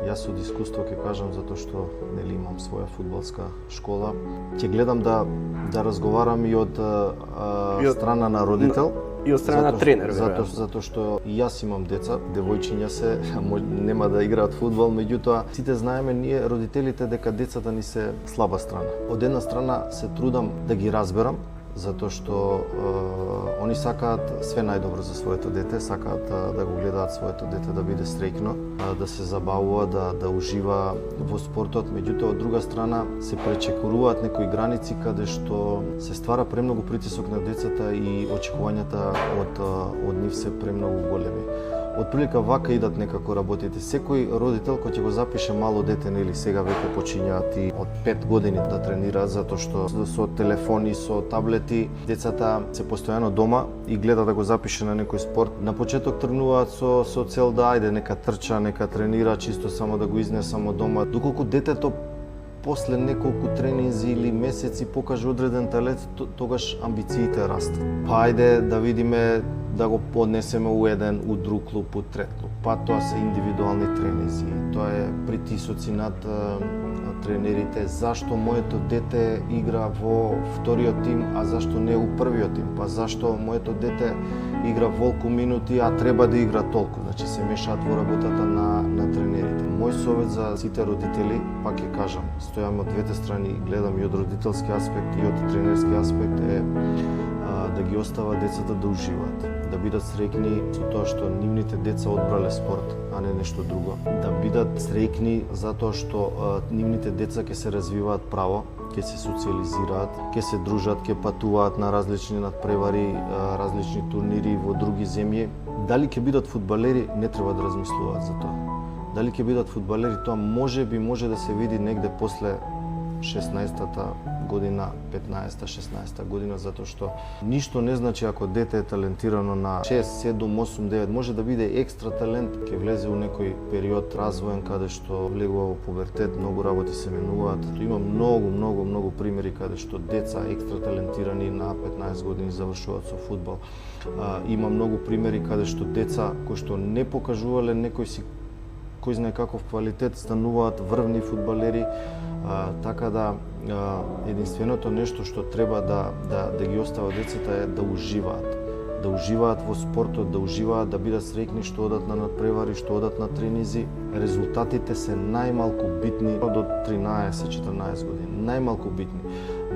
Јас од искуство ќе кажам затоа што нели имам своја фудбалска школа. Ќе гледам да разговарам и од страна на родител. И од страна на тренер, затоа што и јас имам деца, девојчиња се, нема да играат фудбал, меѓутоа сите знаеме ние родителите дека децата ни се слаба страна. Од една страна се трудам да ги разберам, затоа што они сакаат све најдобро за своето дете, сакаат да го гледаат своето дете да биде среќно, да се забавува, да ужива во спортот, меѓутоа од друга страна се пречекоруваат некои граници каде што се ствара премногу притисок на децата и очекувањата од нив се премногу големи. Отприлика вака идат некако работите. Секој родител кој ќе го запише мало дете, нели сега веќе почињаат и од 5 години да тренираат, затоа што со телефони, со таблети, децата се постојано дома и гледа да го запише на некој спорт. На почеток тргнуваат со цел да ајде нека трча, нека тренира, чисто само да го изнесам од дома. Доколку детето после неколку тренинзи или месеци покаже одреден талент, тогаш амбициите растат. Па ајде да видиме да го поднесеме у еден, у друг клуб, у трет клуб. Па тоа се индивидуални тренинзи. Тоа е притисоци над тренерите. Зашто моето дете игра во вториот тим, а зашто не у првиот тим? Па зашто моето дете игра волку минути, а треба да игра толку? Значи се мешаат во работата на тренерите. Мој совет за сите родители, пак ќе кажам, стојам од двете страни, гледам и од родителски аспект и од тренерски аспект, е да ги остава децата да уживаат, да бидат среќни со тоа што нивните деца одбрале спорт, а не нешто друго. Да бидат среќни затоа што нивните деца ќе се развиваат право, ќе се социализираат, ќе се дружат, ќе патуваат на различни надпревари, различни турнири во други земји. Дали ќе бидат фудбалери, не треба да размислуваат за тоа. Дали ќе бидат фудбалери, тоа може да се види негде после 16-та година, 15-та, 16-та година, затоа што ништо не значи ако дете е талентирано на 6, 7, 8, 9, може да биде екстра талент, ќе влезе у некој период развоен каде што влегува во пубертет, многу работи се менуваат. Има многу примери каде што деца екстра талентирани на 15 години завршуваат со фудбал. Има многу примери каде што деца кои што не покажувале кој знае каков квалитет стануваат врвни фудбалери, така да единственото нешто што треба да ги остава децата е да уживаат во спортот, да уживаат, да бидат среќни што одат на надпревари, што одат на тренизи. Резултатите се најмалку битни до 13-14 години, најмалку битни.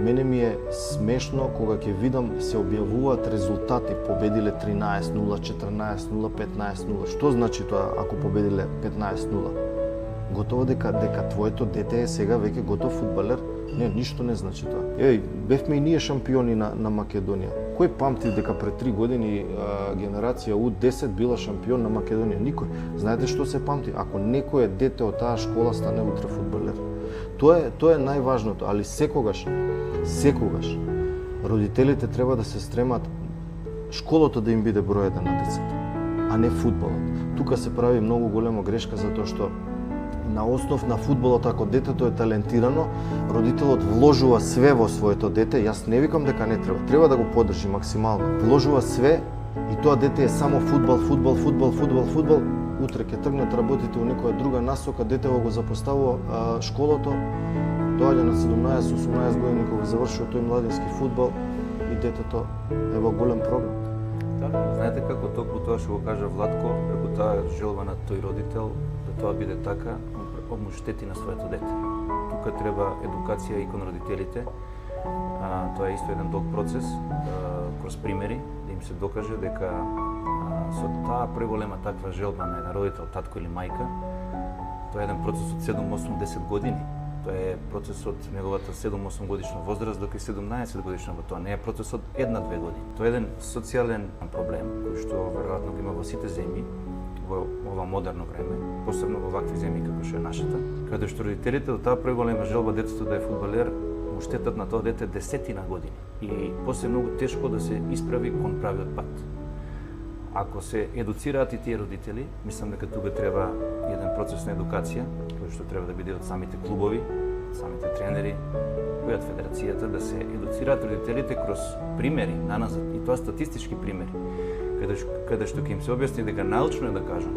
Мене ми е смешно кога ќе видам се објавуваат резултати, победиле 13-0, 14-0, 15-0. Што значи тоа ако победиле 15-0? Готово дека твоето дете е сега веќе готов фудбалер? Не, ништо не значи тоа. Бевме и ние шампиони на Македонија. Кој памти дека пред 3 години генерација U10 била шампион на Македонија? Никој. Знаете што се памти? Ако некое дете од таа школа стане утре фудбалер. Тоа е најважното, али секогаш родителите треба да се стремат школото да им биде број 1 на децата, а не фудбалот. Тука се прави многу голема грешка затоа што на основ на фудбалот, ако детето е талентирано, родителот вложува све во своето дете. Јас не викам дека не треба да го поддржи максимално. Вложува све и тоа дете е само фудбал. Утре ќе тргнат работите во некоја друга насока, детето го запоставува школото, доаѓа на 17-18 години кога завршува тој младински фудбал и детето е во голем проблем. Да, знаете како токму тоа што го кажа Владко, преку таа желба на тој родител да тоа биде така, он му штети на своето дете. Тука треба едукација и кон родителите. Тоа е исто еден долг процес, кроз примери, да им се докаже дека со таа преголема таква желба на еден родител, татко или мајка, тоа е еден процес од 7, 8, 10 години. Тоа е процес од неговата 7-8 годишна возраст до 17 годишна, тоа не е процес од 1-2 години. Тоа е еден социјален проблем кој што веројатно го има во сите земји во ова модерно време, посебно во вакви земји како што е нашата, каде што родителите од таа преголема желба детето да е фудбалер му штетат на тоа дете десетина години и после многу тешко да се исправи кон правиот пат. Ако се едуцираат и тие родители, мислам дека тука треба еден процес на едукација, кој што треба да биде од самите клубови, од самите тренери, кој од федерацијата, да се едуцираат родителите кроз примери наназад, и тоа статистички примери, каде што ќе им се објасни дека научно е да кажам,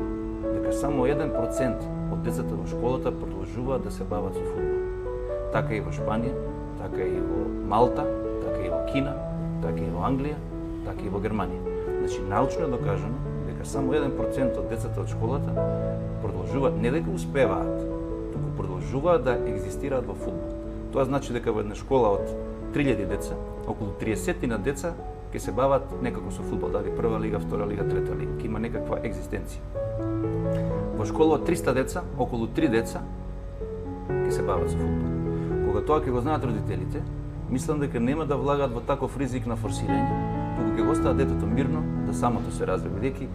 дека само 1% од децата во школата продолжуваат да се бават со фудбал. Така и во Шпанија, така и во Малта, така и во Кина, така и во Англија, така и во Германија. Значи, научно е докажано дека само 1% од децата од школата продолжуваат, не дека успеваат, туку продолжуваат да екзистираат во фудбал. Тоа значи дека во една школа од 3000 деца, околу 30 на деца ќе се бават некако со фудбал, дали прва лига, втора лига, трета лига, ќе има некаква екзистенција. Во школа од 300 деца, околу 3 деца ќе се бават со фудбал. Кога тоа ќе го знаат родителите, мислам дека нема да влагаат во таков ризик на форсирање, туку ќе го остават детето мирно да самото се развива, бидејќи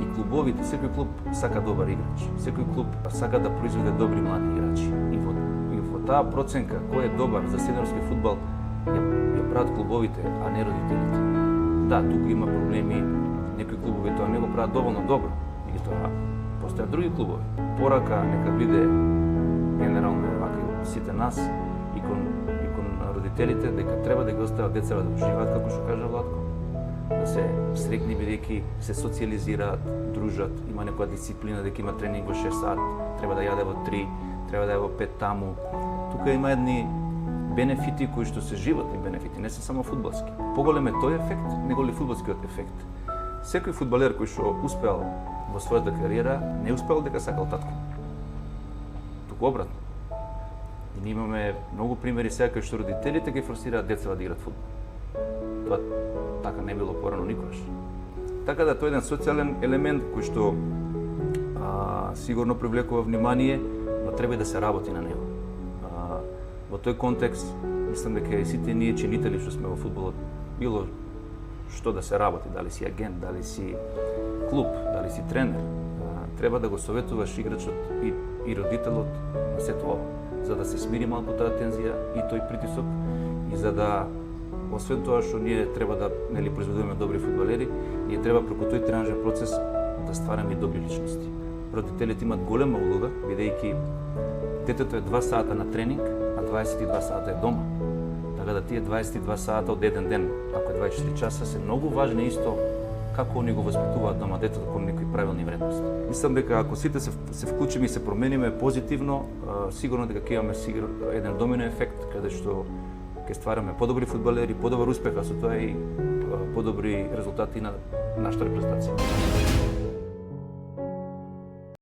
и клубовите, секој клуб сака добар играч, секој клуб сака да произведе добри млади играчи. И во таа проценка кој е добар за сениорски фудбал ја прават клубовите, а не родителите. Да, туку има проблеми, некои клубови тоа не го прават доволно добро, меѓутоа постојат други клубови. Порака нека биде генерално вака сите нас и кон родителите дека треба да ги остават децата да живеат како што кажа Владко, да се срекни бидејќи се социализираат, дружат, има некоја дисциплина дека има тренинг во 6 сат, треба да јаде во 3, треба да е во 5 таму. Тука има едни бенефити кои што се животни бенефити, не се само фудбалски. Поголем е тој ефект, него ли фудбалскиот ефект. Секој фудбалер кој што успеал во својата кариера, не успеал дека сакал татко. Туку обратно. И ние имаме многу примери сега кај што родителите ги форсираат децата да играат фудбал. Тоа така не било порано никогаш. Така да тоа е еден социјален елемент кој што сигурно привлекува внимание, но треба и да се работи на него. Во тој контекст, мислам дека и сите ние чинители што сме во фудбалот, било што да се работи, дали си агент, дали си клуб, дали си тренер, треба да го советуваш играчот и родителот на сето ова, за да се смири малку таа тензија и тој притисок и за да, освен тоа што ние треба да произведуваме добри фудбалери, ние треба преку тој тренажен процес да ствараме и добри личности. Родителите имаат голема улога, бидејќи детето е 2 сата на тренинг, а 22 сата е дома. Така да тие 22 сата од еден ден, ако е 24 часа, се многу важни исто како они го воспитуваат дома детето кон некои правилни вредности. Мислам дека ако сите се вклучиме и се промениме позитивно, сигурно дека ќе имаме еден домино ефект каде што ќе ствараме подобри фудбалери, подобар успех, а со тоа и подобри резултати на нашата репрезентација.